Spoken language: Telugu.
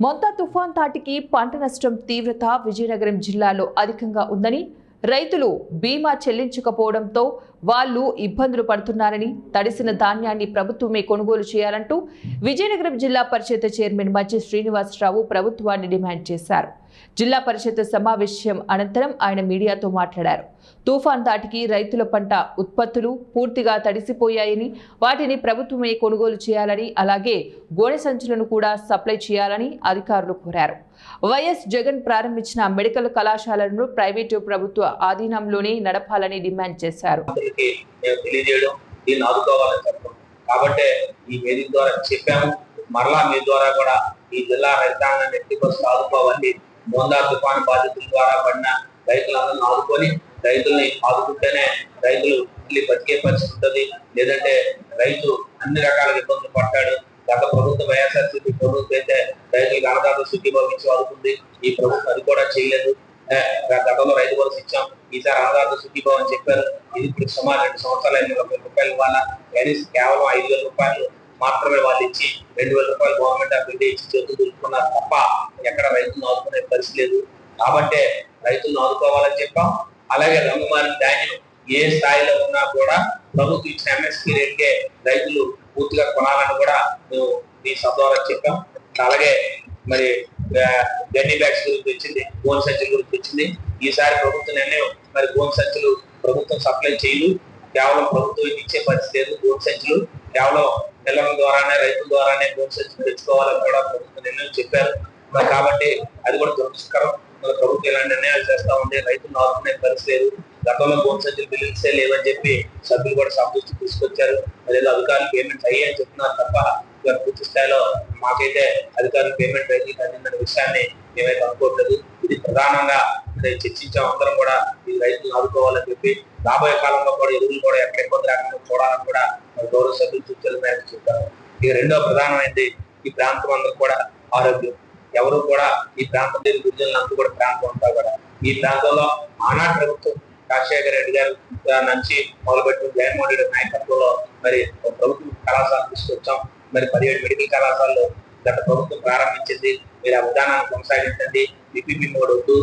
మొంతా తుఫాన్ తాటికి పంట నష్టం తీవ్రత విజయనగరం జిల్లాలో అధికంగా ఉందని, రైతులు బీమా చెల్లించకపోవడంతో వాళ్ళు ఇబ్బందులు పడుతున్నారని, తడిసిన ధాన్యాన్ని ప్రభుత్వమే కొనుగోలు చేయాలంటూ విజయనగరం జిల్లా పరిషత్ చైర్మన్ మధ్య శ్రీనివాసరావు ప్రభుత్వాన్ని డిమాండ్ చేశారు. జిల్లా పరిషత్ సమావేశం అనంతరం ఆయన మీడియాతో మాట్లాడారు. తుఫాన్ దాటికి రైతుల పంట ఉత్పత్తులు పూర్తిగా తడిసిపోయాయని, వాటిని ప్రభుత్వమే కొనుగోలు చేయాలని, అలాగే గోనె సంచులను కూడా సప్లై చేయాలని అధికారులు కోరారు. వైఎస్ జగన్ ప్రారంభించిన మెడికల్ కళాశాలను ప్రైవేటు ప్రభుత్వ ఆధీనంలోనే నడపాలని డిమాండ్ చేశారు. కాబట్టి ఈ వేదిక ద్వారా చెప్పాము, మరలా మీ ద్వారా కూడా ఈ జిల్లా రైతాంగాన్ని ఆదుకోవాలి. మొంతా తుఫాను బాధితుల ద్వారా పడిన రైతులందరినీ ఆదుకొని, రైతుల్ని ఆదుకుంటేనే రైతులు బతికే పరిస్థితి ఉంటుంది. లేదంటే రైతు అన్ని రకాల ఇబ్బందులు పడతాడు. గత ప్రభుత్వం వైఎస్ఆర్సీపీ ప్రభుత్వం అయితే రైతులకు అన్నదాత సుఖీభావం ఇచ్చి ఆదుకుంది. ఈ ప్రభుత్వం అది కూడా చేయలేదు. గతంలో రైతు భరోసా ఇచ్చాం, ఈసారి అన్నదాత సుఖీభావం అని చెప్పారు. ఇది ఇప్పుడు సుమారు 2 సంవత్సరాలు 8,000 రూపాయలు ఇవ్వాలా, కేవలం 5,000 రూపాయలు మాత్రమే వాళ్ళు ఇచ్చి 2,000 రూపాయలు గవర్నమెంట్ ఆఫ్ ఇండియా ఇచ్చి చేతులు దులుపుకున్నారు తప్ప ఎక్కడ రైతులను ఆదుకునే పరిస్థితి లేదు. కాబట్టి రైతులను ఆదుకోవాలని చెప్పాం. అలాగే రంగుమారిన ధాన్యం ఏ స్థాయిలో ఉన్నా కూడా ప్రభుత్వం ఇచ్చిన ఎంఎస్పీ రేట్కే రైతులు పూర్తిగా కొనాలని కూడా మేము ఈ సభ ద్వారా చెప్పాం. అలాగే మరి గన్ని బ్యాగ్స్ గురించి వచ్చింది, గోన్ సంచుల గురించి వచ్చింది. ఈసారి ప్రభుత్వ నిర్ణయం, మరి గోన్ సంచులు ప్రభుత్వం సప్లై చేయదు, కేవలం ప్రభుత్వం ఇచ్చే పరిస్థితి లేదు. గోన్ సంచులు కేవలం పిల్లల ద్వారానే, రైతుల ద్వారానే గోన్ సంచులు తెచ్చుకోవాలని కూడా ప్రభుత్వ నిర్ణయం చెప్పారు. మరి కాబట్టి అది కూడా దురదృష్టకరం. మన ప్రభుత్వం ఇలాంటి నిర్ణయాలు చేస్తా ఉంది, రైతులను ఆదుకునే పరిస్థితి లేదు. గతంలో గోన్ సంచులు బిల్లుసే లేవని చెప్పి సభ్యులు కూడా సంతృష్టి తీసుకొచ్చారు. మరి అధికారులు పేమెంట్స్ అయ్యాయని చెప్తున్నారు తప్ప పూర్తి స్థాయిలో మాకైతే అధికారులు పేమెంట్ రైతులకు అందిందనే విషయాన్ని మేమైతే అనుకోవట్లేదు. ఇది ప్రధానంగా చర్చించాం. అందరం కూడా ఈ రైతులను ఆదుకోవాలని చెప్పి, రాబోయే కాలంలో కూడా ఎరువులు కూడా ఎక్కడ ఇబ్బంది రాకుండా చూడాలని కూడా గౌరవ సభ్యులు సూచనలు మేరకు చెప్పారు. ఇక రెండో ప్రధానమైనది ఈ ప్రాంతం అందరూ కూడా ఆరోగ్యం. ఎవరు కూడా ఈ ప్రాంతం గిరిజనులంతా కూడా ప్రాంతం అంతా కూడా ఈ ప్రాంతంలో ఆనాటి ప్రభుత్వం రాజశేఖర రెడ్డి గారు నుంచి మొదలుపెట్టిన జగన్మోహన్ రెడ్డి నాయకత్వంలో మరి ప్రభుత్వం కళాశాల తీసుకొచ్చాం. మరి 17 మెడికల్ కళాశాలలో గత ప్రభుత్వం ప్రారంభించింది. మీరు ఆ విధానాన్ని కొనసాగించండి. పిపిపి మోడ్ వద్దు,